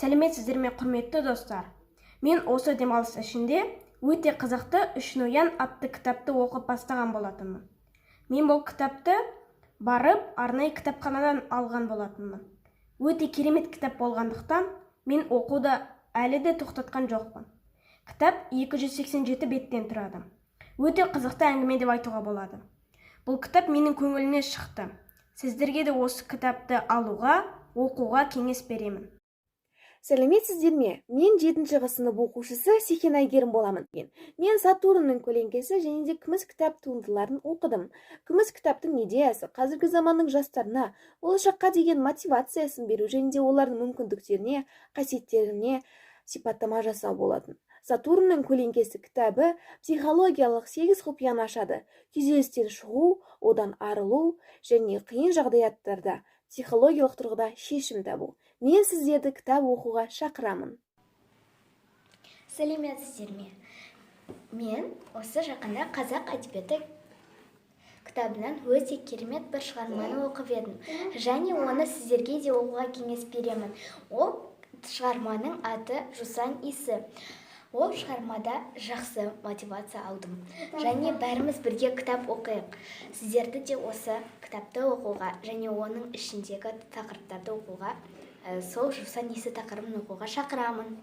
Сәлеметсіздер ме, құрметті достар. Мен осы демалыс ішінде өте қызықты «Үш ноян» атты кітапты оқып бастаған болатынмын. Мен бұл кітапты барып арнайы кітапханадан алған болатынмын. Өте керемет кітап болғандықтан мен оқуды әлі де тоқтатқан жоқпын. Кітап 287 беттен тұрады. Өте қызықты әңгіме деп айтуға болады. Бұл кітап менің көңіліме шықты. Сіздерге де осы кітапты алуға, оқуға кеңес беремін. Сәлеметсіздер ме? Мен 7-ші сынып оқушысы Секен Әйгерім боламын. Мен Сатурнның көлеңкесі және де күміс кітап туындыларын оқыдым. Күміс кітаптың идеясы қазіргі заманның жастарына болашаққа деген мотивациясын беру және де олардың мүмкіндіктеріне, қасиеттеріне сипаттама жасау болатын. Сатурнның көлеңкесі кітабы психологиялық 8 құпияны ашады. Күйзелістен шығу, одан арылу және қиын жағдаяттарда психологиялық тұрғыда шешім табу. Мен сіздерді кітап оқуға шақырамын. Сәлеметсіздер ме? Мен осы жақында қазақ әдебиеті кітабынан өте керемет бір шығарманы оқып едім. Және оны сіздерге де оқуға кеңес беремін. Ол шығарманың аты «Жусан иісі». Ол шығармада жақсы мотивация алдым. Және бәріміз бірге кітап оқиық. Сіздерді де осы кітапты оқуға және оның ішіндегі тақырыптарды оқуға, сол «Жусан иісі» тақырыбын оқуға шақырамын.